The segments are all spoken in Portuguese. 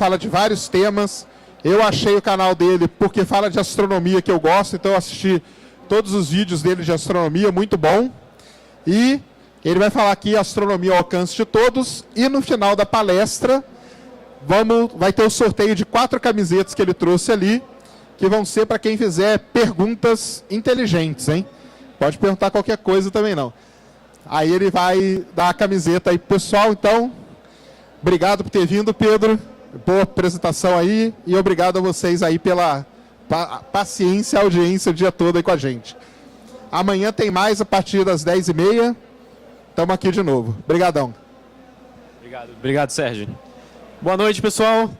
fala de vários temas. Eu achei o canal dele porque fala de astronomia que eu gosto, então eu assisti todos os vídeos dele de astronomia, muito bom. E ele vai falar aqui astronomia ao alcance de todos. E no final da palestra, vai ter o sorteio de 4 camisetas que ele trouxe ali, que vão ser para quem fizer perguntas inteligentes, hein? Pode perguntar qualquer coisa também não. Aí ele vai dar a camiseta aí pro pessoal, então, obrigado por ter vindo, Pedro. Boa apresentação aí e obrigado a vocês aí pela paciência e audiência o dia todo aí com a gente. Amanhã tem mais a partir das 10h30. Estamos aqui de novo. Obrigadão. Obrigado, Sérgio. Boa noite, pessoal.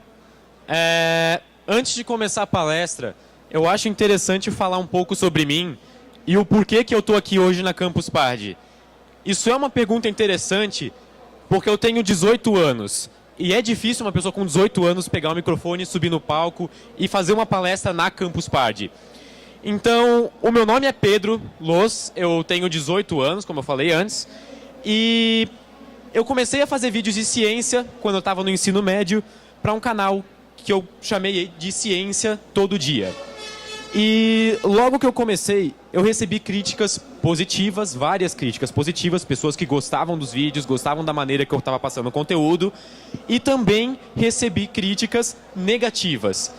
Antes de começar a palestra, eu acho interessante falar um pouco sobre mim e o porquê que eu estou aqui hoje na Campus Party. Isso é uma pergunta interessante porque eu tenho 18 anos. E é difícil uma pessoa com 18 anos pegar o microfone, subir no palco e fazer uma palestra na Campus Party. Então, o meu nome é Pedro Loz, eu tenho 18 anos, como eu falei antes, e eu comecei a fazer vídeos de ciência quando eu estava no ensino médio para um canal que eu chamei de Ciência Todo Dia. E logo que eu comecei, eu recebi críticas positivas, várias críticas positivas, pessoas que gostavam dos vídeos, gostavam da maneira que eu estava passando o conteúdo, e também recebi críticas negativas.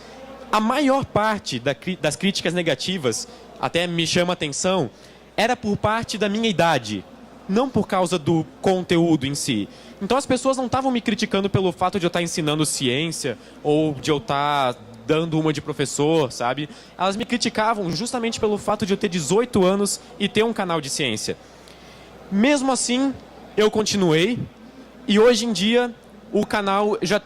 A maior parte das críticas negativas, até me chama a atenção, era por parte da minha idade, não por causa do conteúdo em si. Então as pessoas não estavam me criticando pelo fato de eu estar ensinando ciência ou de eu estar dando uma de professor, sabe? Elas me criticavam justamente pelo fato de eu ter 18 anos e ter um canal de ciência. Mesmo assim, eu continuei e hoje em dia o canal já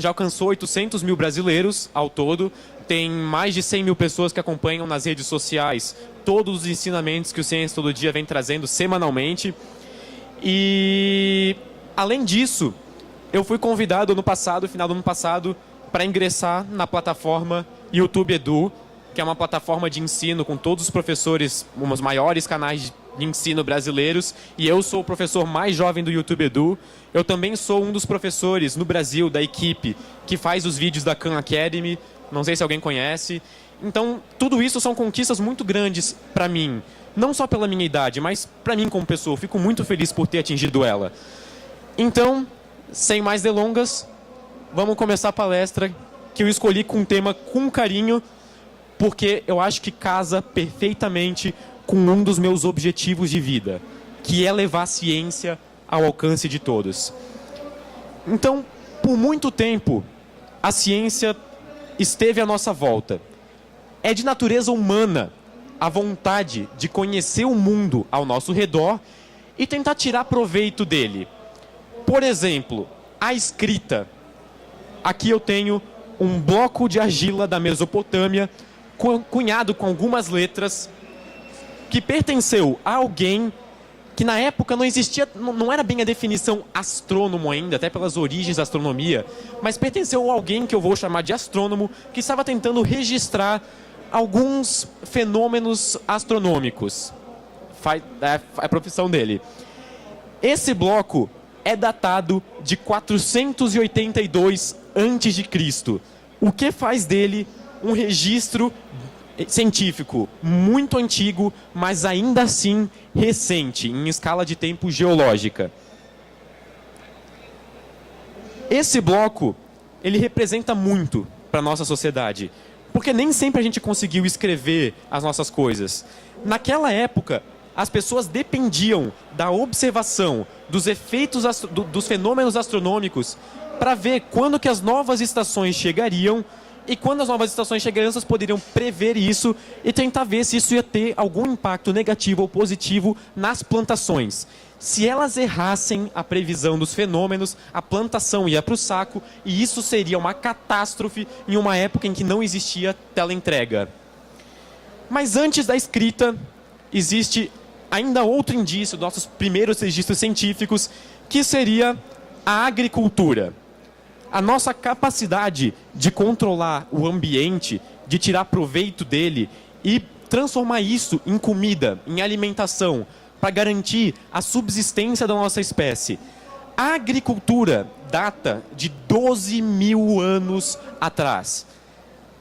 alcançou 800 mil brasileiros ao todo. Tem mais de 100 mil pessoas que acompanham nas redes sociais todos os ensinamentos que o Ciência Todo Dia vem trazendo semanalmente. E, além disso, eu fui convidado no final do ano passado, para ingressar na plataforma YouTube Edu, que é uma plataforma de ensino com todos os professores, um dos maiores canais de ensino brasileiros, e eu sou o professor mais jovem do YouTube Edu. Eu também sou um dos professores no Brasil da equipe que faz os vídeos da Khan Academy, não sei se alguém conhece. Então, tudo isso são conquistas muito grandes para mim, não só pela minha idade, mas para mim como pessoa. Eu fico muito feliz por ter atingido ela. Então, sem mais delongas, vamos começar a palestra, que eu escolhi com um tema com carinho, porque eu acho que casa perfeitamente com um dos meus objetivos de vida, que é levar a ciência ao alcance de todos. Então, por muito tempo, a ciência esteve à nossa volta. É de natureza humana a vontade de conhecer o mundo ao nosso redor e tentar tirar proveito dele. Por exemplo, a escrita. Aqui eu tenho um bloco de argila da Mesopotâmia, cunhado com algumas letras, que pertenceu a alguém que na época não existia, não era bem a definição astrônomo ainda, até pelas origens da astronomia, mas pertenceu a alguém que eu vou chamar de astrônomo, que estava tentando registrar alguns fenômenos astronômicos. É a profissão dele. Esse bloco é datado de 482 a.C., o que faz dele um registro científico muito antigo, mas ainda assim recente, em escala de tempo geológica. Esse bloco, ele representa muito para a nossa sociedade, porque nem sempre a gente conseguiu escrever as nossas coisas. Naquela época, as pessoas dependiam da observação dos efeitos dos fenômenos astronômicos para ver quando que as novas estações chegariam, e quando as novas estações chegariam, elas poderiam prever isso e tentar ver se isso ia ter algum impacto negativo ou positivo nas plantações. Se elas errassem a previsão dos fenômenos, a plantação ia para o saco, e isso seria uma catástrofe em uma época em que não existia teleentrega. Mas antes da escrita, existe ainda outro indício, nossos primeiros registros científicos, que seria a agricultura. A nossa capacidade de controlar o ambiente, de tirar proveito dele e transformar isso em comida, em alimentação, para garantir a subsistência da nossa espécie. A agricultura data de 12 mil anos atrás.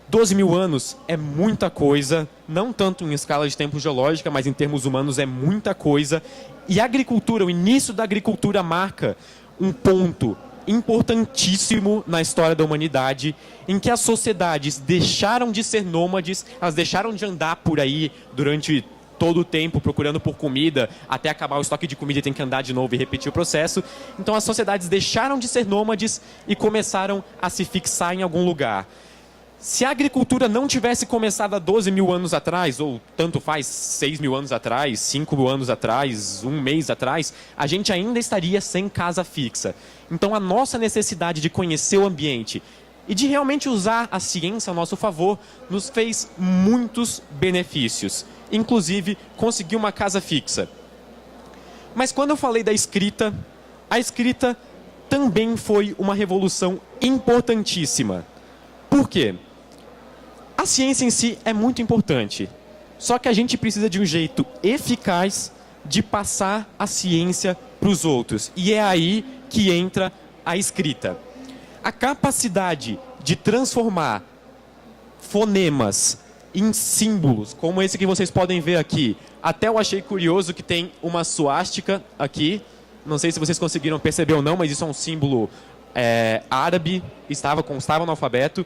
12 mil anos é muita coisa, não tanto em escala de tempo geológica, mas em termos humanos é muita coisa. E a agricultura, o início da agricultura marca um ponto importantíssimo na história da humanidade, em que as sociedades deixaram de ser nômades, elas deixaram de andar por aí durante todo o tempo procurando por comida, até acabar o estoque de comida e tem que andar de novo e repetir o processo. Então as sociedades deixaram de ser nômades e começaram a se fixar em algum lugar. Se a agricultura não tivesse começado há 12 mil anos atrás, ou tanto faz 6 mil anos atrás, 5 mil anos atrás, um mês atrás, a gente ainda estaria sem casa fixa. Então a nossa necessidade de conhecer o ambiente e de realmente usar a ciência a nosso favor nos fez muitos benefícios. Inclusive, conseguir uma casa fixa. Mas quando eu falei da escrita, a escrita também foi uma revolução importantíssima. Por quê? A ciência em si é muito importante, só que a gente precisa de um jeito eficaz de passar a ciência para os outros. E é aí que entra a escrita. A capacidade de transformar fonemas em símbolos, como esse que vocês podem ver aqui. Até eu achei curioso que tem uma suástica aqui. Não sei se vocês conseguiram perceber ou não, mas isso é um símbolo árabe, constava no alfabeto.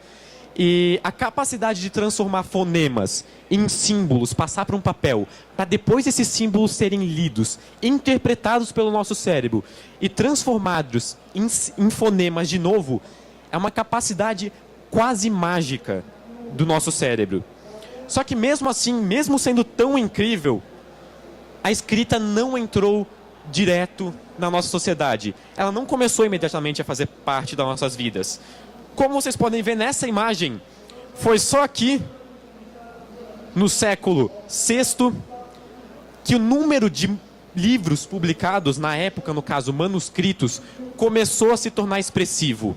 E a capacidade de transformar fonemas em símbolos, passar para um papel, para depois esses símbolos serem lidos, interpretados pelo nosso cérebro e transformados em fonemas de novo, é uma capacidade quase mágica do nosso cérebro. Só que mesmo assim, mesmo sendo tão incrível, a escrita não entrou direto na nossa sociedade. Ela não começou imediatamente a fazer parte das nossas vidas. Como vocês podem ver nessa imagem, foi só aqui, no século VI, que o número de livros publicados, na época, no caso, manuscritos, começou a se tornar expressivo.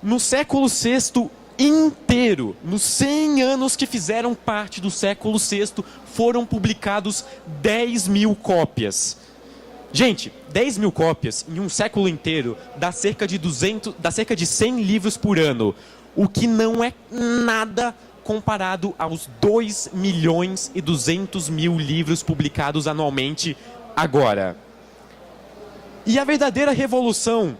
No século VI inteiro, nos 100 anos que fizeram parte do século VI, foram publicados 10 mil cópias. Gente, 10 mil cópias em um século inteiro dá cerca de 100 livros por ano, o que não é nada comparado aos 2 milhões e 200 mil livros publicados anualmente agora. E a verdadeira revolução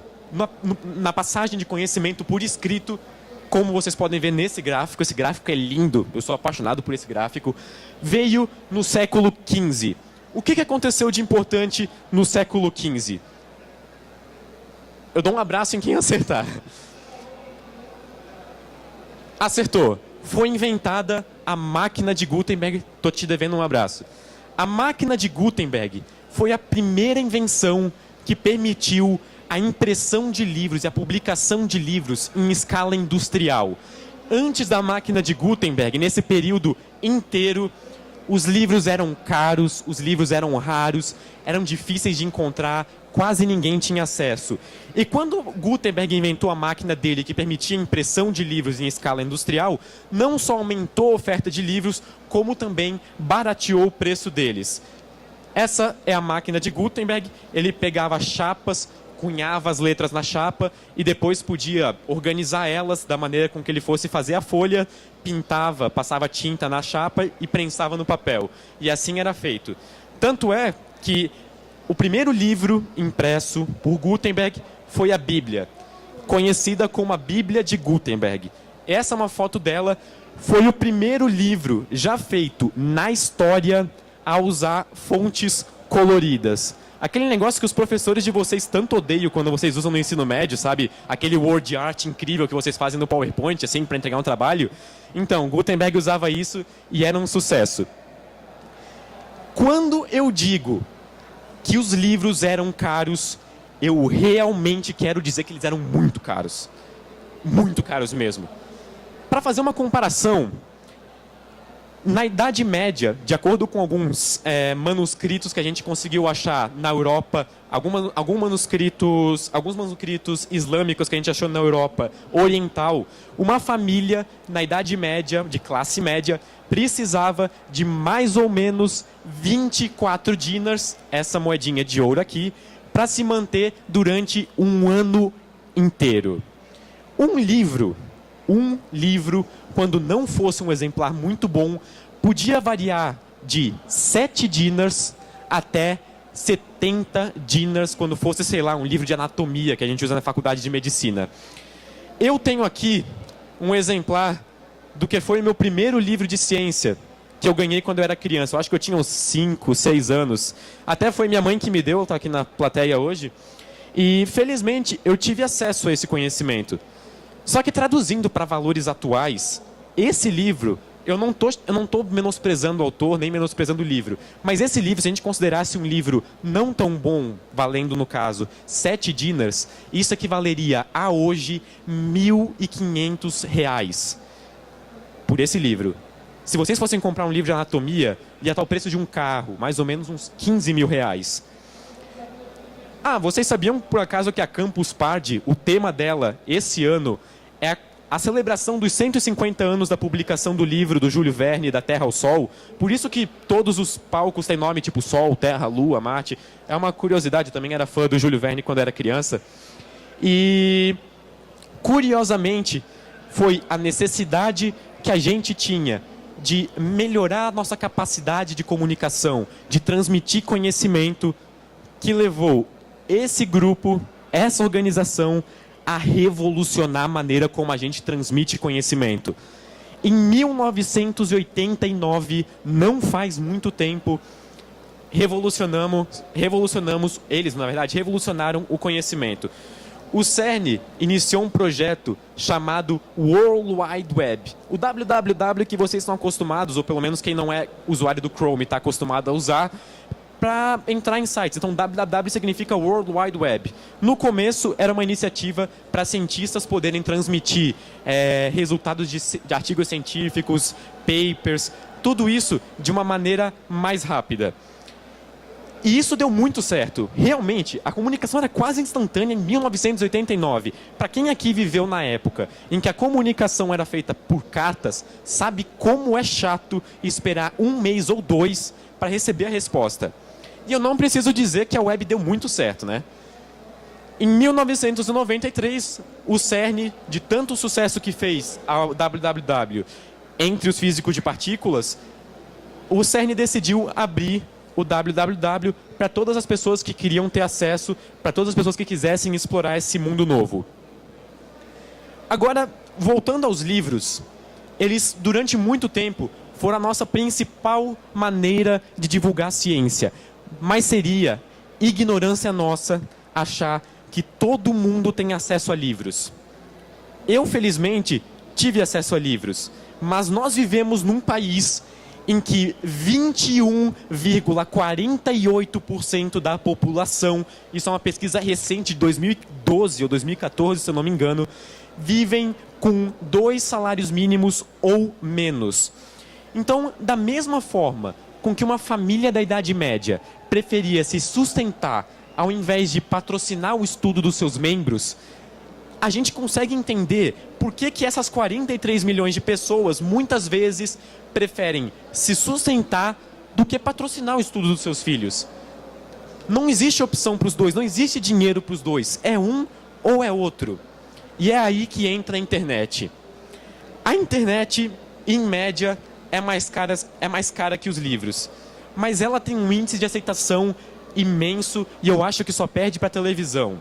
na passagem de conhecimento por escrito, como vocês podem ver nesse gráfico, esse gráfico é lindo, eu sou apaixonado por esse gráfico, veio no século XV. O que aconteceu de importante no século XV? Eu dou um abraço em quem acertar. Acertou. Foi inventada a máquina de Gutenberg. Estou te devendo um abraço. A máquina de Gutenberg foi a primeira invenção que permitiu a impressão de livros e a publicação de livros em escala industrial. Antes da máquina de Gutenberg, nesse período inteiro, os livros eram caros, os livros eram raros, eram difíceis de encontrar, quase ninguém tinha acesso. E quando Gutenberg inventou a máquina dele que permitia a impressão de livros em escala industrial, não só aumentou a oferta de livros, como também barateou o preço deles. Essa é a máquina de Gutenberg, ele pegava chapas, cunhava as letras na chapa e depois podia organizar elas da maneira com que ele fosse fazer a folha, pintava, passava tinta na chapa e prensava no papel. E assim era feito. Tanto é que o primeiro livro impresso por Gutenberg foi a Bíblia, conhecida como a Bíblia de Gutenberg. Essa é uma foto dela, foi o primeiro livro já feito na história a usar fontes coloridas. Aquele negócio que os professores de vocês tanto odeiam quando vocês usam no ensino médio, sabe? Aquele word art incrível que vocês fazem no PowerPoint, assim, para entregar um trabalho. Então, Gutenberg usava isso e era um sucesso. Quando eu digo que os livros eram caros, eu realmente quero dizer que eles eram muito caros. Muito caros mesmo. Para fazer uma comparação, na Idade Média, de acordo com alguns manuscritos que a gente conseguiu achar na Europa, alguns manuscritos islâmicos que a gente achou na Europa Oriental, uma família na Idade Média, de classe média, precisava de mais ou menos 24 dinars, essa moedinha de ouro aqui, para se manter durante um ano inteiro. Um livro, quando não fosse um exemplar muito bom, podia variar de 7 dinars até 70 dinars, quando fosse, sei lá, um livro de anatomia que a gente usa na faculdade de medicina. Eu tenho aqui um exemplar do que foi o meu primeiro livro de ciência, que eu ganhei quando eu era criança. Eu acho que eu tinha uns 5, 6 anos. Até foi minha mãe que me deu, está aqui na plateia hoje. E, felizmente, eu tive acesso a esse conhecimento. Só que, traduzindo para valores atuais, esse livro, eu não tô menosprezando o autor, nem menosprezando o livro. Mas esse livro, se a gente considerasse um livro não tão bom, valendo, no caso, 7 dinars, isso equivaleria a hoje R$ 1.500 por esse livro. Se vocês fossem comprar um livro de anatomia, ia estar o preço de um carro, mais ou menos uns R$ 15 mil. Ah, vocês sabiam, por acaso, que a Campus Party, o tema dela, esse ano, é a celebração dos 150 anos da publicação do livro do Júlio Verne, Da Terra ao Sol? Por isso que todos os palcos têm nome tipo Sol, Terra, Lua, Marte. É uma curiosidade, eu também era fã do Júlio Verne quando era criança. E, curiosamente, foi a necessidade que a gente tinha de melhorar a nossa capacidade de comunicação, de transmitir conhecimento, que levou esse grupo, essa organização, a revolucionar a maneira como a gente transmite conhecimento. Em 1989, não faz muito tempo, eles, na verdade, revolucionaram o conhecimento. O CERN iniciou um projeto chamado World Wide Web. O www que vocês estão acostumados, ou pelo menos quem não é usuário do Chrome está acostumado a usar, para entrar em sites. Então, www significa World Wide Web. No começo, era uma iniciativa para cientistas poderem transmitir resultados de artigos científicos, papers, tudo isso de uma maneira mais rápida. E isso deu muito certo. Realmente, a comunicação era quase instantânea em 1989. Para quem aqui viveu na época em que a comunicação era feita por cartas, sabe como é chato esperar 1 mês ou 2 para receber a resposta. E eu não preciso dizer que a web deu muito certo, né? Em 1993, o CERN, de tanto sucesso que fez ao www entre os físicos de partículas, o CERN decidiu abrir o www para todas as pessoas que queriam ter acesso, para todas as pessoas que quisessem explorar esse mundo novo. Agora, voltando aos livros, eles, durante muito tempo, foram a nossa principal maneira de divulgar a ciência. Mas seria ignorância nossa achar que todo mundo tem acesso a livros. Eu, felizmente, tive acesso a livros, mas nós vivemos num país em que 21,48% da população, isso é uma pesquisa recente de 2012 ou 2014, se eu não me engano, vivem com 2 salários mínimos ou menos. Então, da mesma forma com que uma família da Idade Média preferia se sustentar ao invés de patrocinar o estudo dos seus membros, a gente consegue entender por que essas 43 milhões de pessoas muitas vezes preferem se sustentar do que patrocinar o estudo dos seus filhos. Não existe opção para os dois, não existe dinheiro para os dois. É um ou é outro. E é aí que entra a internet. A internet, em média, é mais cara que os livros. Mas ela tem um índice de aceitação imenso e eu acho que só perde para a televisão.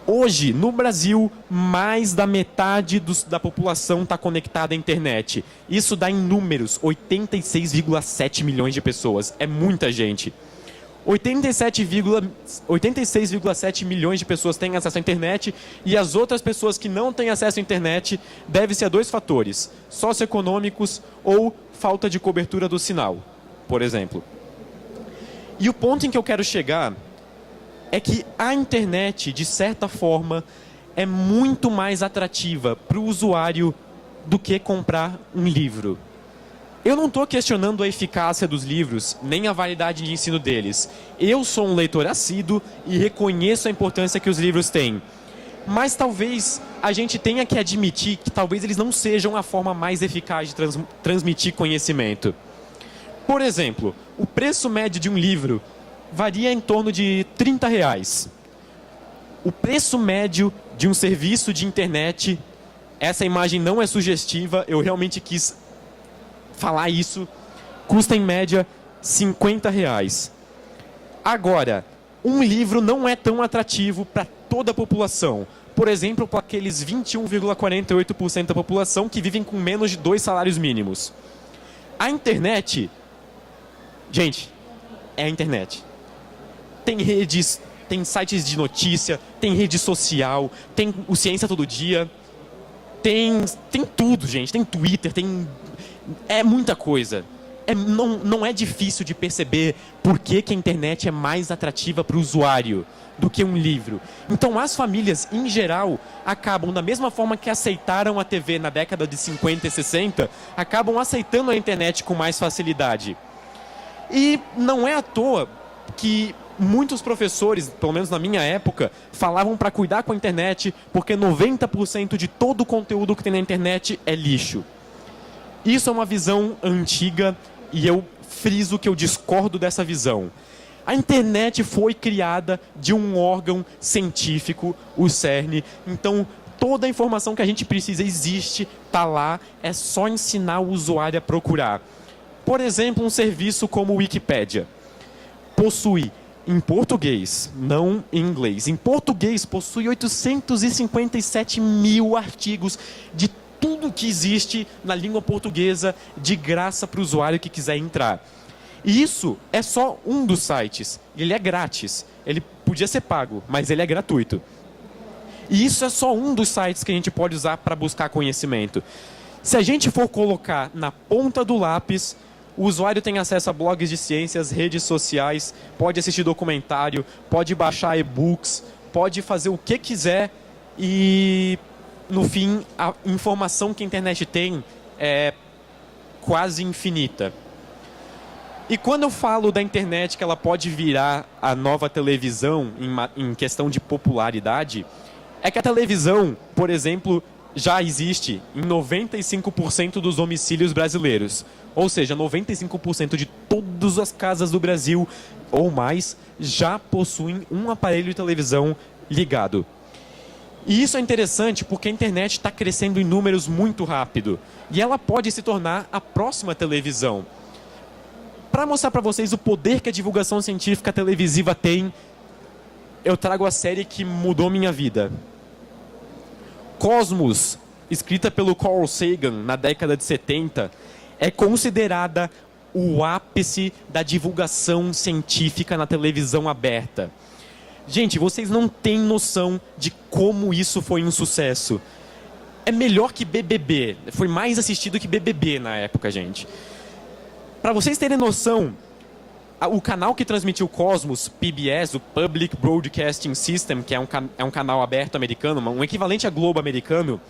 Hoje, no Brasil, mais da metade da população está conectada à internet. Isso dá em números 86,7 milhões de pessoas. É muita gente. 86,7 milhões de pessoas têm acesso à internet e as outras pessoas que não têm acesso à internet deve-se a 2 fatores, socioeconômicos ou falta de cobertura do sinal, por exemplo. E o ponto em que eu quero chegar é que a internet, de certa forma, é muito mais atrativa para o usuário do que comprar um livro. Eu não estou questionando a eficácia dos livros, nem a validade de ensino deles. Eu sou um leitor assíduo e reconheço a importância que os livros têm. Mas talvez a gente tenha que admitir que talvez eles não sejam a forma mais eficaz de transmitir conhecimento. Por exemplo, o preço médio de um livro varia em torno de R$ 30. O preço médio de um serviço de internet, essa imagem não é sugestiva, eu realmente quis falar isso, custa em média R$ 50. Agora, um livro não é tão atrativo para toda a população. Por exemplo, para aqueles 21,48% da população que vivem com menos de 2 salários mínimos. A internet, gente, é a internet. Tem redes, tem sites de notícia, tem rede social, tem o Ciência Todo Dia, tem tudo, gente. Tem Twitter, é muita coisa. Não é difícil de perceber por que a internet é mais atrativa para o usuário do que um livro. Então, as famílias, em geral, acabam, da mesma forma que aceitaram a TV na década de 50 e 60, acabam aceitando a internet com mais facilidade. E não é à toa que muitos professores, pelo menos na minha época, falavam para cuidar com a internet, porque 90% de todo o conteúdo que tem na internet é lixo. Isso é uma visão antiga e eu friso que eu discordo dessa visão. A internet foi criada de um órgão científico, o CERN. Então, toda a informação que a gente precisa existe, está lá, é só ensinar o usuário a procurar. Por exemplo, um serviço como o Wikipédia possui, em português, não em inglês, em português possui 857 mil artigos de tudo que existe na língua portuguesa de graça para o usuário que quiser entrar. E isso é só um dos sites. Ele é grátis. Ele podia ser pago, mas ele é gratuito. E isso é só um dos sites que a gente pode usar para buscar conhecimento. Se a gente for colocar na ponta do lápis, o usuário tem acesso a blogs de ciências, redes sociais, pode assistir documentário, pode baixar e-books, pode fazer o que quiser e, no fim, a informação que a internet tem é quase infinita. E quando eu falo da internet que ela pode virar a nova televisão em questão de popularidade, é que a televisão, por exemplo, já existe em 95% dos domicílios brasileiros. Ou seja, 95% de todas as casas do Brasil ou mais já possuem um aparelho de televisão ligado. E isso é interessante porque a internet está crescendo em números muito rápido. E ela pode se tornar a próxima televisão. Para mostrar para vocês o poder que a divulgação científica televisiva tem, eu trago a série que mudou minha vida. Cosmos, escrita pelo Carl Sagan na década de 70, é considerada o ápice da divulgação científica na televisão aberta. Gente, vocês não têm noção de como isso foi um sucesso. É melhor que BBB. Foi mais assistido que BBB na época, gente. Para vocês terem noção, o canal que transmitiu Cosmos, PBS, o Public Broadcasting System, que é um canal aberto americano, um equivalente a Globo americano,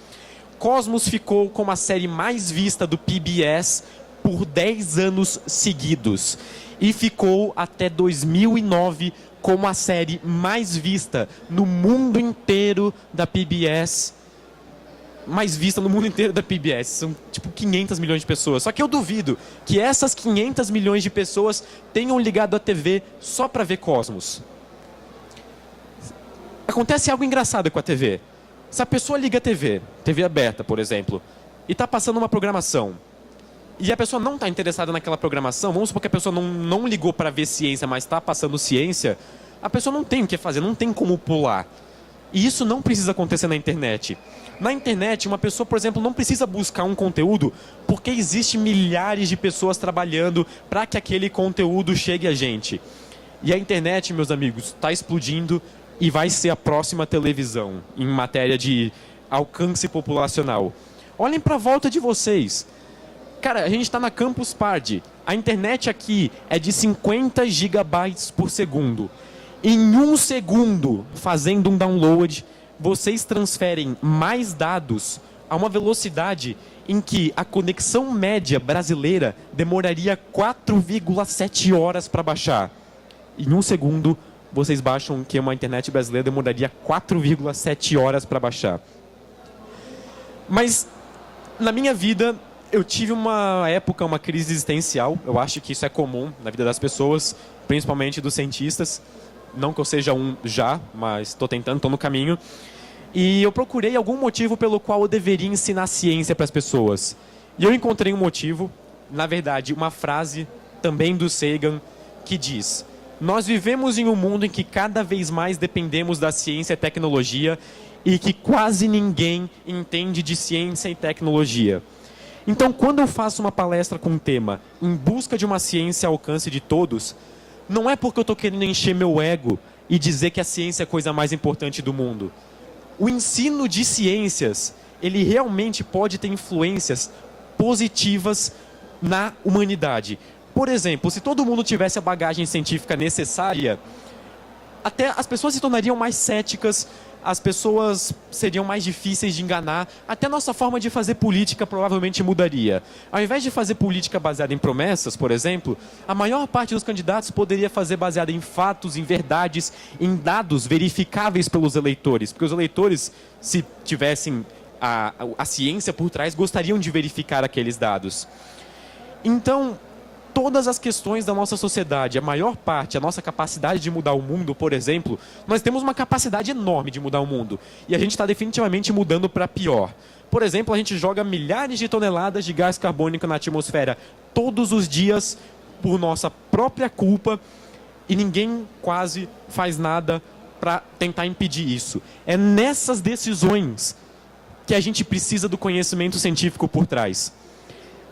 Cosmos ficou como a série mais vista do PBS por 10 anos seguidos. E ficou até 2009 como a série mais vista no mundo inteiro da PBS. Mais vista no mundo inteiro da PBS. São tipo 500 milhões de pessoas. Só que eu duvido que essas 500 milhões de pessoas tenham ligado a TV só para ver Cosmos. Acontece algo engraçado com a TV. Se a pessoa liga a TV aberta, por exemplo, e está passando uma programação, e a pessoa não está interessada naquela programação, vamos supor que a pessoa não ligou para ver ciência, mas está passando ciência, a pessoa não tem o que fazer, não tem como pular. E isso não precisa acontecer na internet. Na internet, uma pessoa, por exemplo, não precisa buscar um conteúdo porque existem milhares de pessoas trabalhando para que aquele conteúdo chegue a gente. E a internet, meus amigos, está explodindo e vai ser a próxima televisão em matéria de alcance populacional. Olhem para a volta de vocês. Cara, a gente está na Campus Party. A internet aqui é de 50 gigabytes por segundo. Em 1 segundo, fazendo um download, vocês transferem mais dados a uma velocidade em que a conexão média brasileira demoraria 4,7 horas para baixar. Em 1 segundo, vocês baixam que uma internet brasileira demoraria 4,7 horas para baixar. Mas, na minha vida, Eu tive uma época, uma crise existencial. Eu acho que isso é comum na vida das pessoas, principalmente dos cientistas. Não que eu seja um já, mas estou tentando, estou no caminho. E eu procurei algum motivo pelo qual eu deveria ensinar ciência para as pessoas. E eu encontrei um motivo, na verdade, uma frase também do Sagan, que diz: nós vivemos em um mundo em que cada vez mais dependemos da ciência e tecnologia e que quase ninguém entende de ciência e tecnologia. Então, quando eu faço uma palestra com um tema em busca de uma ciência ao alcance de todos, não é porque eu estou querendo encher meu ego e dizer que a ciência é a coisa mais importante do mundo. O ensino de ciências, ele realmente pode ter influências positivas na humanidade. Por exemplo, se todo mundo tivesse a bagagem científica necessária, até as pessoas se tornariam mais céticas, as pessoas seriam mais difíceis de enganar, até a nossa forma de fazer política provavelmente mudaria. Ao invés de fazer política baseada em promessas, por exemplo, a maior parte dos candidatos poderia fazer baseada em fatos, em verdades, em dados verificáveis pelos eleitores, porque os eleitores, se tivessem a ciência por trás, gostariam de verificar aqueles dados. Então, todas as questões da nossa sociedade, a maior parte, a nossa capacidade de mudar o mundo, por exemplo, nós temos uma capacidade enorme de mudar o mundo. E a gente está definitivamente mudando para pior. Por exemplo, a gente joga milhares de toneladas de gás carbônico na atmosfera todos os dias por nossa própria culpa e ninguém quase faz nada para tentar impedir isso. É nessas decisões que a gente precisa do conhecimento científico por trás.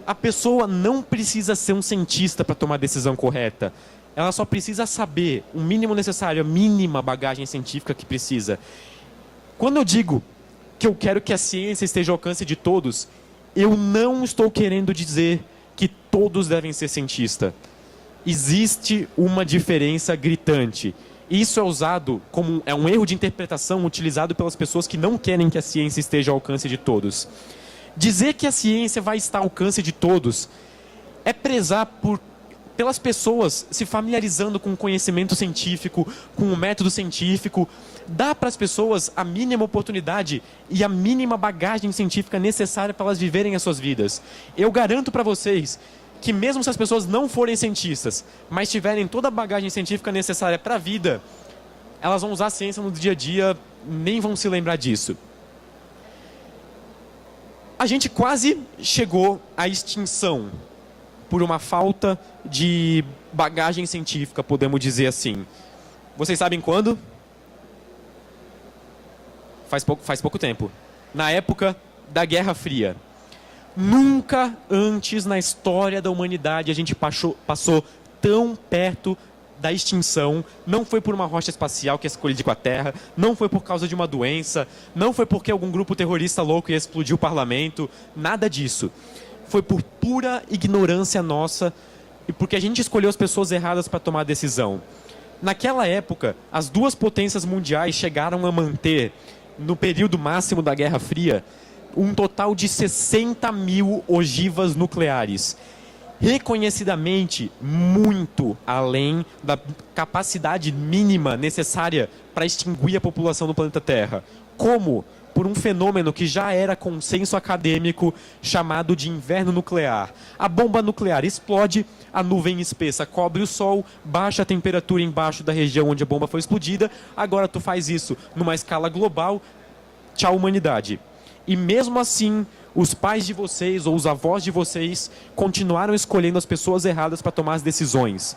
A pessoa não precisa ser um cientista para tomar a decisão correta. Ela só precisa saber o mínimo necessário, a mínima bagagem científica que precisa. Quando eu digo que eu quero que a ciência esteja ao alcance de todos, eu não estou querendo dizer que todos devem ser cientistas. Existe uma diferença gritante. Isso é usado como um erro de interpretação utilizado pelas pessoas que não querem que a ciência esteja ao alcance de todos. Dizer que a ciência vai estar ao alcance de todos é prezar pelas pessoas se familiarizando com o conhecimento científico, com o método científico. Dá para as pessoas a mínima oportunidade e a mínima bagagem científica necessária para elas viverem as suas vidas. Eu garanto para vocês que mesmo se as pessoas não forem cientistas, mas tiverem toda a bagagem científica necessária para a vida, elas vão usar a ciência no dia a dia, nem vão se lembrar disso. A gente quase chegou à extinção por uma falta de bagagem científica, podemos dizer assim. Vocês sabem quando? Faz pouco tempo. Na época da Guerra Fria. Nunca antes na história da humanidade a gente passou tão perto da extinção. Não foi por uma rocha espacial que ia colidir com a Terra, não foi por causa de uma doença, não foi porque algum grupo terrorista louco ia explodir o parlamento, nada disso. Foi por pura ignorância nossa e porque a gente escolheu as pessoas erradas para tomar a decisão. Naquela época, as duas potências mundiais chegaram a manter, no período máximo da Guerra Fria, um total de 60 mil ogivas nucleares. Reconhecidamente muito além da capacidade mínima necessária para extinguir a população do planeta Terra. Como? Por um fenômeno que já era consenso acadêmico chamado de inverno nuclear. A bomba nuclear explode, a nuvem espessa cobre o Sol, baixa a temperatura embaixo da região onde a bomba foi explodida, agora tu faz isso numa escala global, tchau humanidade. E mesmo assim, os pais de vocês ou os avós de vocês continuaram escolhendo as pessoas erradas para tomar as decisões.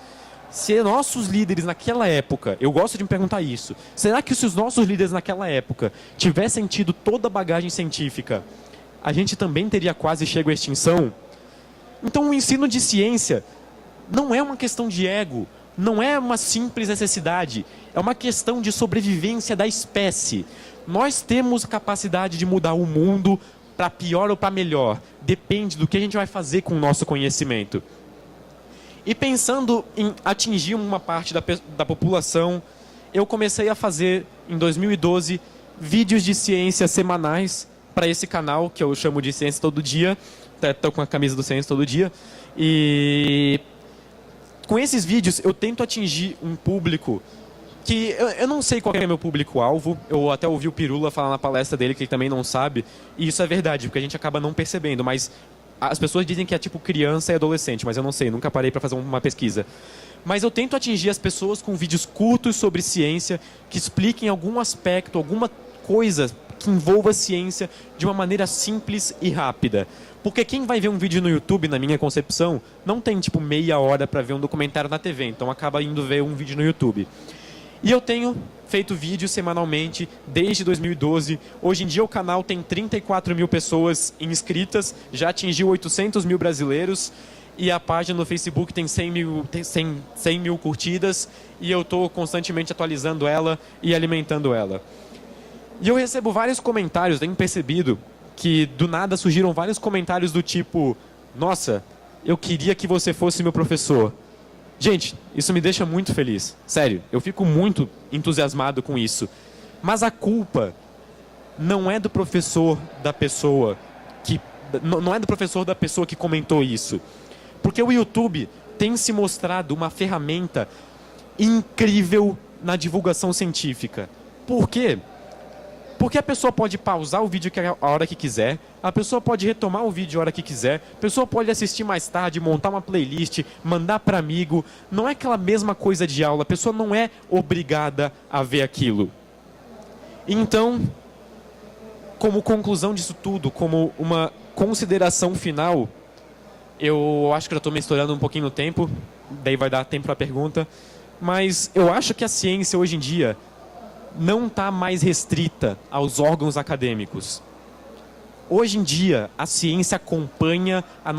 Se nossos líderes naquela época, eu gosto de me perguntar isso, será que se os nossos líderes naquela época tivessem tido toda a bagagem científica, a gente também teria quase chego à extinção? Então o ensino de ciência não é uma questão de ego, não é uma simples necessidade, é uma questão de sobrevivência da espécie. Nós temos capacidade de mudar o mundo para pior ou para melhor. Depende do que a gente vai fazer com o nosso conhecimento. E pensando em atingir uma parte da população, eu comecei a fazer, em 2012, vídeos de ciência semanais para esse canal, que eu chamo de Ciência Todo Dia. Estou com a camisa do Ciência Todo Dia. E com esses vídeos eu tento atingir um público que eu não sei qual é o meu público-alvo. Eu até ouvi o Pirula falar na palestra dele que ele também não sabe. E isso é verdade, porque a gente acaba não percebendo. Mas As pessoas dizem que é tipo criança e adolescente, mas eu não sei, nunca parei para fazer uma pesquisa. Mas eu tento atingir as pessoas com vídeos curtos sobre ciência, que expliquem algum aspecto, alguma coisa que envolva ciência de uma maneira simples e rápida. Porque quem vai ver um vídeo no YouTube, na minha concepção, não tem tipo meia hora para ver um documentário na TV, então acaba indo ver um vídeo no YouTube. E eu tenho feito vídeos semanalmente desde 2012. Hoje em dia o canal tem 34 mil pessoas inscritas, já atingiu 800 mil brasileiros. E a página no Facebook tem 100 mil curtidas. E eu estou constantemente atualizando ela e alimentando ela. E eu recebo vários comentários, tenho percebido que do nada surgiram vários comentários do tipo: nossa, eu queria que você fosse meu professor. Gente, isso me deixa muito feliz. Sério, eu fico muito entusiasmado com isso. Mas a culpa não é do professor da pessoa que não é do professor da pessoa que comentou isso. Porque o YouTube tem se mostrado uma ferramenta incrível na divulgação científica. Por quê? Porque a pessoa pode pausar o vídeo a hora que quiser, a pessoa pode retomar o vídeo a hora que quiser, a pessoa pode assistir mais tarde, montar uma playlist, mandar para amigo. Não é aquela mesma coisa de aula, a pessoa não é obrigada a ver aquilo. Então, como conclusão disso tudo, como uma consideração final, eu acho que eu estou me estourando um pouquinho no tempo, daí vai dar tempo para a pergunta, mas eu acho que a ciência hoje em dia não está mais restrita aos órgãos acadêmicos. Hoje em dia, a ciência acompanha as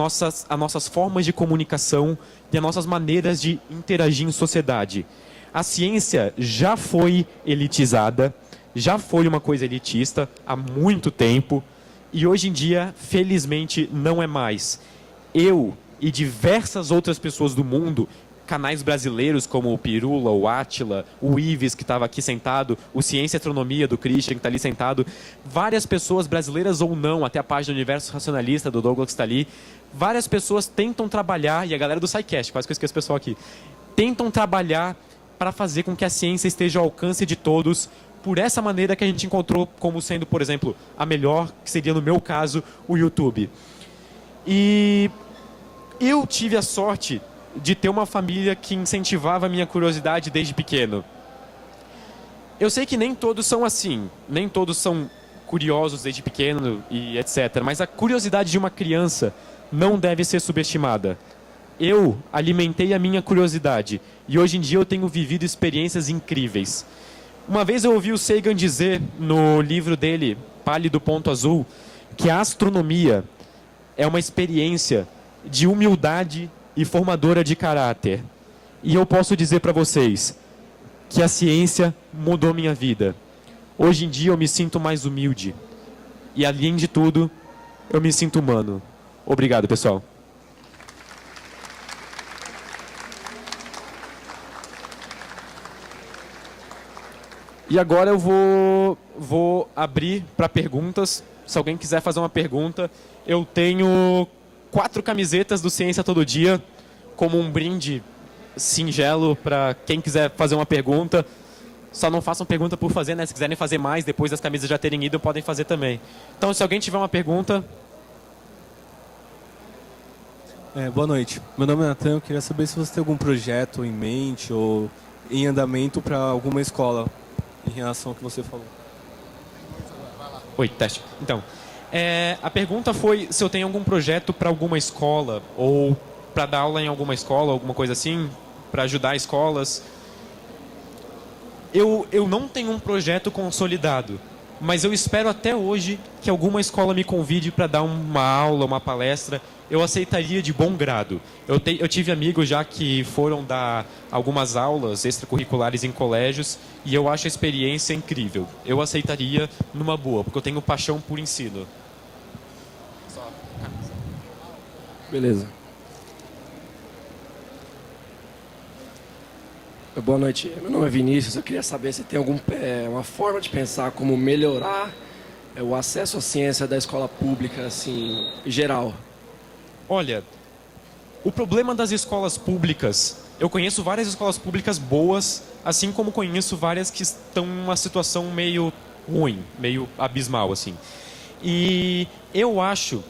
nossas formas de comunicação e as nossas maneiras de interagir em sociedade. A ciência já foi elitizada, já foi uma coisa elitista há muito tempo, e hoje em dia, felizmente, não é mais. Eu e diversas outras pessoas do mundo, canais brasileiros como o Pirula, o Átila, o Ives, que estava aqui sentado, o Ciência e Astronomia, do Christian, que está ali sentado, várias pessoas brasileiras ou não, até a página do Universo Racionalista, do Douglas, que está ali, várias pessoas tentam trabalhar, e a galera do SciCast, quase que eu esqueço o pessoal aqui, tentam trabalhar para fazer com que a ciência esteja ao alcance de todos, por essa maneira que a gente encontrou como sendo, por exemplo, a melhor, que seria no meu caso, o YouTube. E eu tive a sorte de ter uma família que incentivava a minha curiosidade desde pequeno. Eu sei que nem todos são assim, nem todos são curiosos desde pequeno e etc. Mas a curiosidade de uma criança não deve ser subestimada. Eu alimentei a minha curiosidade e hoje em dia eu tenho vivido experiências incríveis. Uma vez eu ouvi o Sagan dizer no livro dele, Pálido Ponto Azul, que a astronomia é uma experiência de humildade e formadora de caráter. E eu posso dizer para vocês que a ciência mudou minha vida. Hoje em dia eu me sinto mais humilde. E além de tudo, eu me sinto humano. Obrigado, pessoal. E agora eu vou abrir para perguntas. Se alguém quiser fazer uma pergunta, eu tenho 4 camisetas do Ciência Todo Dia, como um brinde singelo para quem quiser fazer uma pergunta. Só não façam pergunta por fazer, né? Se quiserem fazer mais, depois das camisas já terem ido, podem fazer também. Então, se alguém tiver uma pergunta... Boa noite. Meu nome é Natan. Eu queria saber se você tem algum projeto em mente ou em andamento para alguma escola em relação ao que você falou. Oi, teste. Então, a pergunta foi se eu tenho algum projeto para alguma escola ou para dar aula em alguma escola, alguma coisa assim, para ajudar escolas. Eu não tenho um projeto consolidado, mas eu espero até hoje que alguma escola me convide para dar uma aula, uma palestra. Eu aceitaria de bom grado. Eu tive amigos já que foram dar algumas aulas extracurriculares em colégios e eu acho a experiência incrível. Eu aceitaria numa boa, porque eu tenho paixão por ensino. Beleza. Boa noite, meu nome é Vinícius. Eu queria saber se tem uma forma de pensar como melhorar o acesso à ciência da escola pública, assim, em geral. Olha, o problema das escolas públicas, eu conheço várias escolas públicas boas, assim como conheço várias que estão em uma situação meio ruim, meio abismal, assim. E eu acho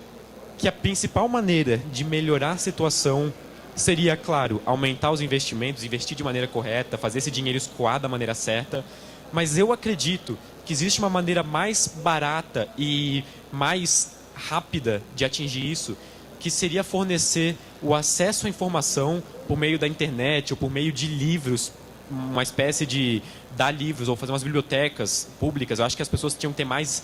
que a principal maneira de melhorar a situação seria, claro, aumentar os investimentos, investir de maneira correta, fazer esse dinheiro escoar da maneira certa. Mas eu acredito que existe uma maneira mais barata e mais rápida de atingir isso, que seria fornecer o acesso à informação por meio da internet ou por meio de livros, uma espécie de dar livros ou fazer umas bibliotecas públicas. Eu acho que as pessoas tinham que ter mais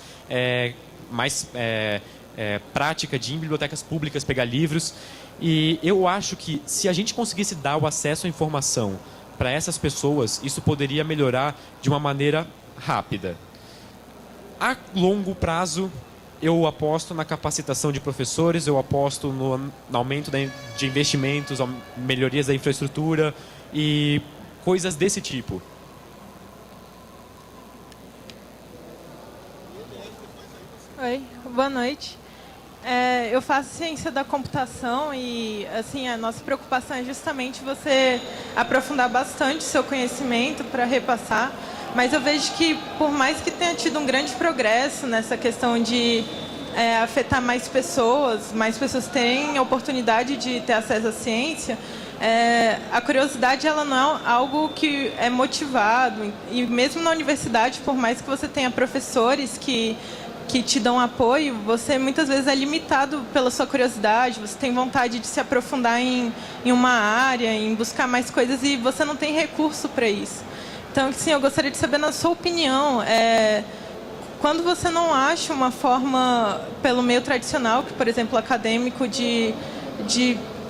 prática de ir em bibliotecas públicas, pegar livros. E eu acho que se a gente conseguisse dar o acesso à informação para essas pessoas, isso poderia melhorar de uma maneira rápida. A longo prazo, eu aposto na capacitação de professores, eu aposto no aumento de investimentos, melhorias da infraestrutura e coisas desse tipo. Oi, boa noite. Eu faço ciência da computação e assim a nossa preocupação é justamente você aprofundar bastante seu conhecimento para repassar. Mas eu vejo que, por mais que tenha tido um grande progresso nessa questão de afetar mais pessoas terem a oportunidade de ter acesso à ciência, a curiosidade ela não é algo que é motivado. E mesmo na universidade, por mais que você tenha professores que te dão apoio, você muitas vezes é limitado pela sua curiosidade, você tem vontade de se aprofundar em uma área, em buscar mais coisas e você não tem recurso para isso. Então, sim, eu gostaria de saber, na sua opinião, quando você não acha uma forma, pelo meio tradicional, que, por exemplo, acadêmico, de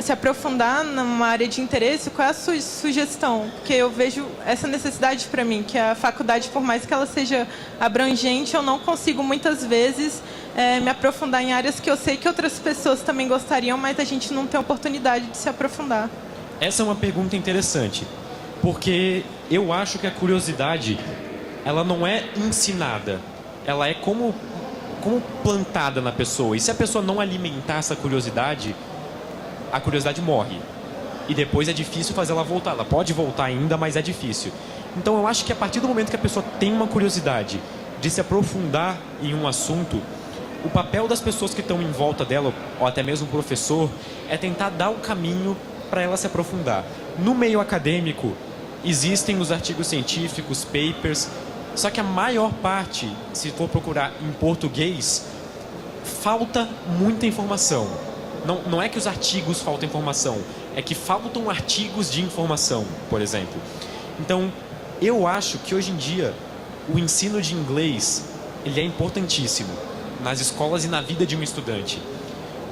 se aprofundar numa área de interesse, qual é a sua sugestão? Porque eu vejo essa necessidade para mim, que a faculdade, por mais que ela seja abrangente, eu não consigo, muitas vezes, me aprofundar em áreas que eu sei que outras pessoas também gostariam, mas a gente não tem oportunidade de se aprofundar. Essa é uma pergunta interessante, porque eu acho que a curiosidade, ela não é ensinada, ela é como plantada na pessoa. E se a pessoa não alimentar essa curiosidade, a curiosidade morre. E depois é difícil fazer ela voltar. Ela pode voltar ainda, mas é difícil. Então eu acho que a partir do momento que a pessoa tem uma curiosidade de se aprofundar em um assunto, o papel das pessoas que estão em volta dela, ou até mesmo o professor, é tentar dar o caminho para ela se aprofundar. No meio acadêmico, existem os artigos científicos, papers, só que a maior parte, se for procurar em português, falta muita informação. Não é que os artigos faltam informação, é que faltam artigos de informação, por exemplo. Então, eu acho que hoje em dia o ensino de inglês ele é importantíssimo nas escolas e na vida de um estudante.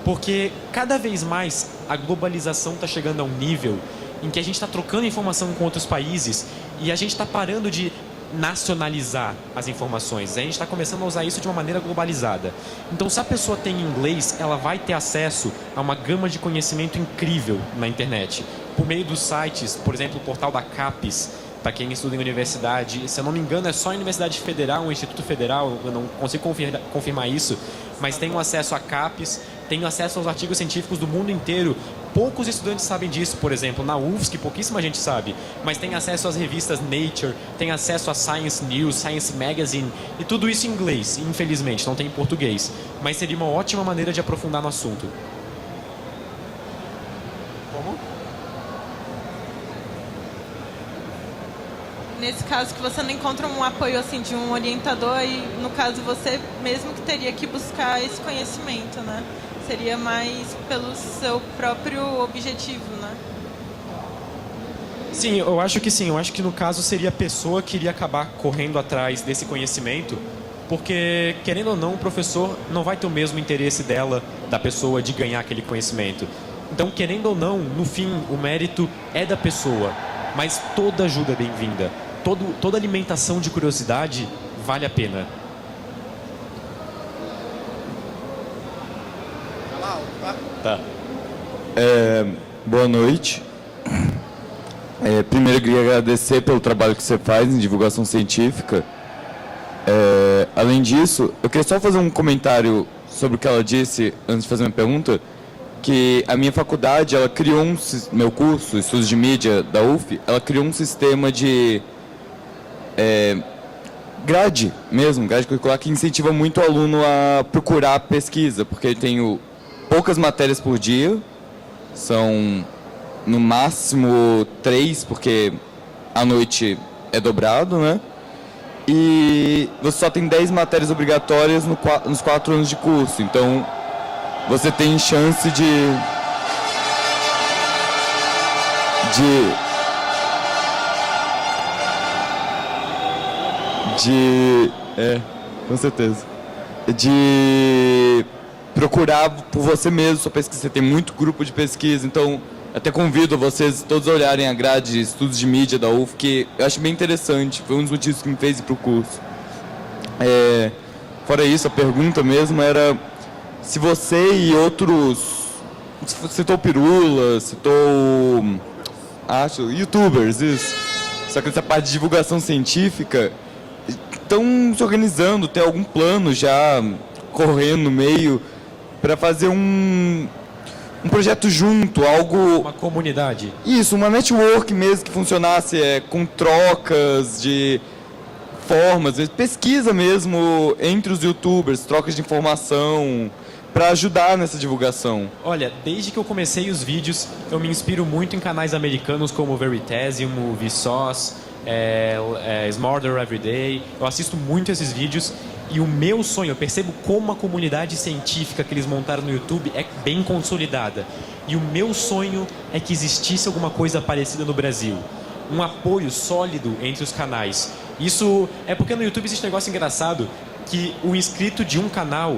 Porque cada vez mais a globalização está chegando a um nível em que a gente está trocando informação com outros países e a gente está parando de nacionalizar as informações. A gente está começando a usar isso de uma maneira globalizada. Então, se a pessoa tem inglês, ela vai ter acesso a uma gama de conhecimento incrível na internet. Por meio dos sites, por exemplo, o portal da CAPES, para quem estuda em universidade, se eu não me engano, é só a Universidade Federal, o Instituto Federal, eu não consigo confirmar isso, mas tem acesso a CAPES, tem acesso aos artigos científicos do mundo inteiro. Poucos estudantes sabem disso, por exemplo, na UFSC, pouquíssima gente sabe, mas tem acesso às revistas Nature, tem acesso a Science News, Science Magazine, e tudo isso em inglês, infelizmente, não tem em português. Mas seria uma ótima maneira de aprofundar no assunto. Como? Nesse caso que você não encontra um apoio assim de um orientador e no caso você mesmo que teria que buscar esse conhecimento, né? Seria mais pelo seu próprio objetivo, né? Sim, eu acho que sim. Eu acho que no caso seria a pessoa que iria acabar correndo atrás desse conhecimento, porque, querendo ou não, o professor não vai ter o mesmo interesse da pessoa, de ganhar aquele conhecimento. Então, querendo ou não, no fim, o mérito é da pessoa, mas toda ajuda é bem-vinda. Toda alimentação de curiosidade vale a pena. Tá. Boa noite. Primeiro eu queria agradecer pelo trabalho que você faz em divulgação científica. Além disso, eu queria só fazer um comentário sobre o que ela disse antes de fazer uma pergunta, que a minha faculdade, ela criou meu curso, Estudos de Mídia da UF, ela criou um sistema de grade curricular que incentiva muito o aluno a procurar pesquisa, porque tem poucas matérias por dia, são no máximo 3, porque à noite é dobrado, né? E você só tem 10 matérias obrigatórias nos 4 anos de curso, então você tem chance com certeza, de procurar por você mesmo sua pesquisa. Você tem muito grupo de pesquisa, então até convido vocês todos a olharem a grade de estudos de mídia da UF, que eu acho bem interessante, foi um dos motivos que me fez ir para o curso. Fora isso, a pergunta mesmo era se você e outros, citou Pirula, citou, acho, youtubers, isso, só que essa parte de divulgação científica, estão se organizando, tem algum plano já correndo no meio para fazer um projeto junto, algo... Uma comunidade. Isso, uma network mesmo que funcionasse com trocas de formas, pesquisa mesmo entre os youtubers, trocas de informação, para ajudar nessa divulgação. Olha, desde que eu comecei os vídeos, eu me inspiro muito em canais americanos como o Veritasium, o Vsauce, Smarter Everyday. Eu assisto muito esses vídeos e o meu sonho, eu percebo como a comunidade científica que eles montaram no YouTube é bem consolidada. E o meu sonho é que existisse alguma coisa parecida no Brasil. Um apoio sólido entre os canais. Isso é porque no YouTube existe um negócio engraçado, que o inscrito de um canal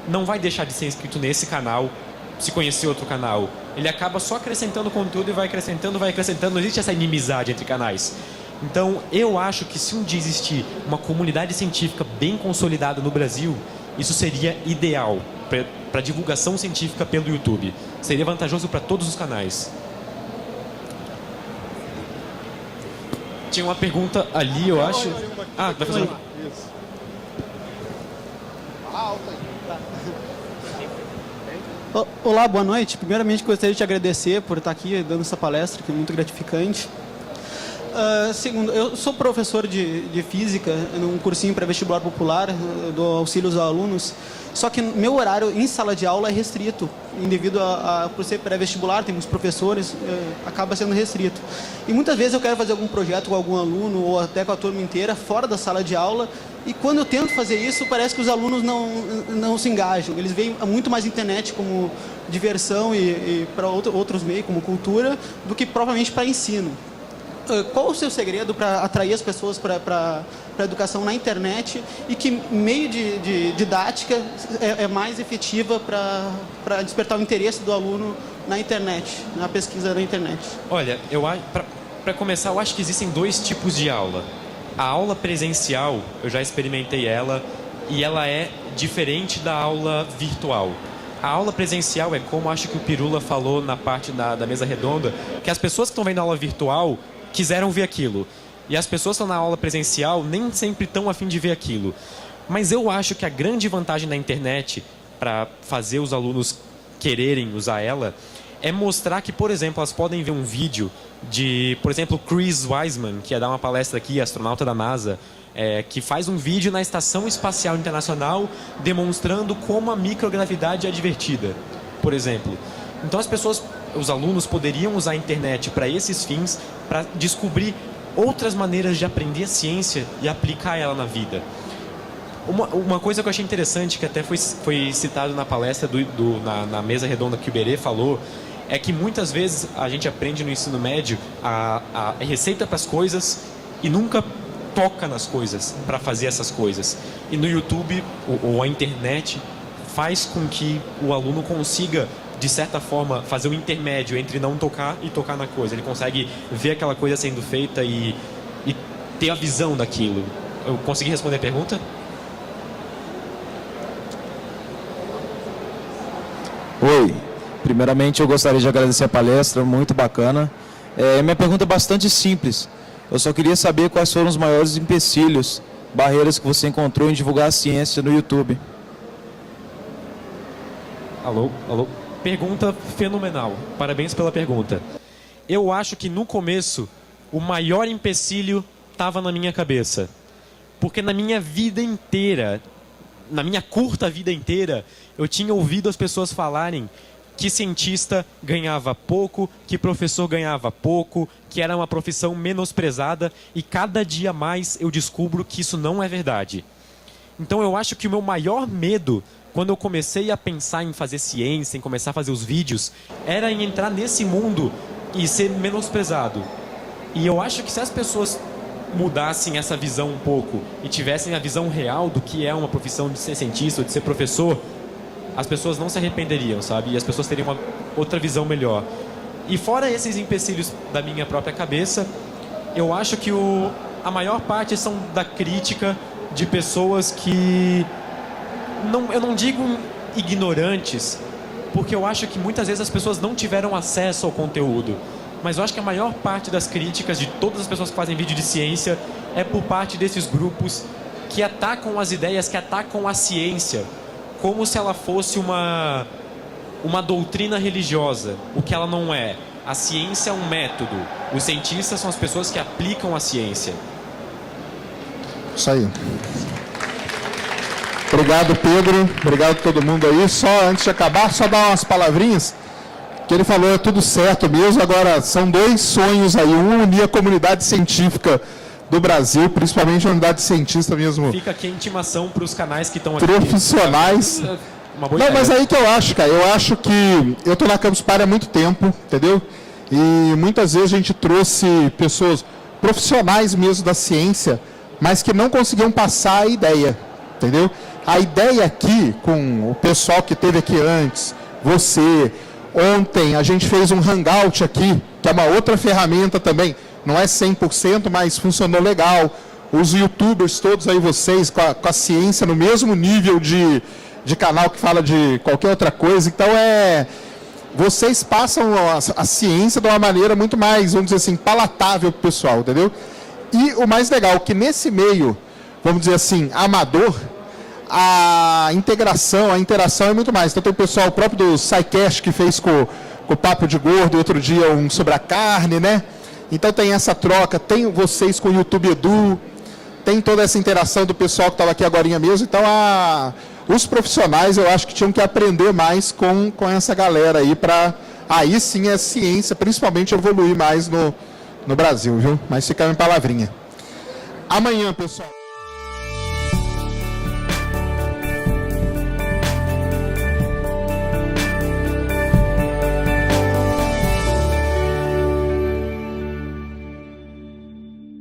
não vai deixar de ser inscrito nesse canal se conhecer outro canal. Ele acaba só acrescentando conteúdo e vai acrescentando, não existe essa inimizade entre canais. Então, eu acho que se um dia existir uma comunidade científica bem consolidada no Brasil, isso seria ideal para divulgação científica pelo YouTube. Seria vantajoso para todos os canais. Tinha uma pergunta ali, eu acho. Ah, vai fazer uma... Olá, boa noite. Primeiramente, gostaria de te agradecer por estar aqui dando essa palestra, que é muito gratificante. Segundo, eu sou professor de física num cursinho pré-vestibular popular, dou auxílios aos alunos, só que meu horário em sala de aula é restrito, devido por ser pré-vestibular, temos professores, acaba sendo restrito. E muitas vezes eu quero fazer algum projeto com algum aluno, ou até com a turma inteira, fora da sala de aula, e quando eu tento fazer isso, parece que os alunos não se engajam. Eles veem muito mais a internet como diversão e para outros meios, como cultura, do que propriamente para ensino. Qual o seu segredo para atrair as pessoas para a educação na internet e que meio de didática é mais efetiva para despertar o interesse do aluno na internet, na pesquisa na internet? Olha, para começar, eu acho que existem 2 tipos de aula. A aula presencial, eu já experimentei ela, e ela é diferente da aula virtual. A aula presencial é como acho que o Pirula falou na parte da mesa redonda, que as pessoas que estão vendo a aula virtual quiseram ver aquilo. E as pessoas que estão na aula presencial nem sempre estão a fim de ver aquilo. Mas eu acho que a grande vantagem da internet para fazer os alunos quererem usar ela é mostrar que, por exemplo, elas podem ver um vídeo de, por exemplo, Chris Wiseman, que ia dar uma palestra aqui, astronauta da NASA, que faz um vídeo na Estação Espacial Internacional demonstrando como a microgravidade é divertida, por exemplo. Então os alunos poderiam usar a internet para esses fins, para descobrir outras maneiras de aprender a ciência e aplicar ela na vida. Uma coisa que eu achei interessante, que até foi citado na palestra na mesa redonda que o Berê falou, é que muitas vezes a gente aprende no ensino médio a receita para as coisas e nunca toca nas coisas para fazer essas coisas. E no YouTube, ou a internet, faz com que o aluno consiga, de certa forma, fazer um intermédio entre não tocar e tocar na coisa. Ele consegue ver aquela coisa sendo feita e ter a visão daquilo. Eu consegui responder a pergunta? Oi, primeiramente eu gostaria de agradecer a palestra, muito bacana. Minha pergunta é bastante simples. Eu só queria saber quais foram os maiores empecilhos, barreiras que você encontrou em divulgar a ciência no YouTube. Alô? Pergunta fenomenal. Parabéns pela pergunta. Eu acho que no começo o maior empecilho estava na minha cabeça. Porque na minha vida inteira, na minha curta vida inteira, eu tinha ouvido as pessoas falarem que cientista ganhava pouco, que professor ganhava pouco, que era uma profissão menosprezada, e cada dia mais eu descubro que isso não é verdade. Então eu acho que o meu maior medo, quando eu comecei a pensar em fazer ciência, em começar a fazer os vídeos, era em entrar nesse mundo e ser menosprezado. E eu acho que se as pessoas mudassem essa visão um pouco e tivessem a visão real do que é uma profissão de ser cientista ou de ser professor, as pessoas não se arrependeriam, sabe? E as pessoas teriam uma outra visão melhor. E fora esses empecilhos da minha própria cabeça, eu acho que a maior parte são da crítica de pessoas que... eu não digo ignorantes, porque eu acho que muitas vezes as pessoas não tiveram acesso ao conteúdo. Mas eu acho que a maior parte das críticas de todas as pessoas que fazem vídeo de ciência é por parte desses grupos que atacam as ideias, que atacam a ciência, como se ela fosse uma doutrina religiosa, o que ela não é. A ciência é um método. Os cientistas são as pessoas que aplicam a ciência. Isso aí. Obrigado, Pedro. Obrigado a todo mundo aí. Só antes de acabar, só dar umas palavrinhas. Que ele falou é tudo certo mesmo. Agora, são 2 sonhos aí. Um, unir a comunidade científica do Brasil, principalmente a unidade cientista mesmo. Fica aqui a intimação para os canais que estão aqui. Profissionais. Uma boa Não, ideia. mas aí que eu acho, cara. Eu acho que eu tô na Campus Party há muito tempo, entendeu? E muitas vezes a gente trouxe pessoas profissionais mesmo da ciência, mas que não conseguiam passar a ideia, entendeu? A ideia aqui, com o pessoal que esteve aqui antes, você... Ontem a gente fez um hangout aqui, que é uma outra ferramenta também, não é 100%, mas funcionou legal. Os youtubers todos aí, vocês, com a ciência no mesmo nível de canal que fala de qualquer outra coisa. Então, vocês passam a ciência de uma maneira muito mais, vamos dizer assim, palatável para o pessoal, entendeu? E o mais legal, que nesse meio, vamos dizer assim, amador, a integração, a interação é muito mais. Então tem o pessoal próprio do SciCast que fez com o Papo de Gordo, outro dia um sobre a carne, né? Então tem essa troca, tem vocês com o YouTube Edu, tem toda essa interação do pessoal que estava aqui agorinha mesmo. Então os profissionais eu acho que tinham que aprender mais com essa galera aí, para aí sim a ciência, principalmente, evoluir mais no Brasil, viu? Mas fica em palavrinha. Amanhã, pessoal.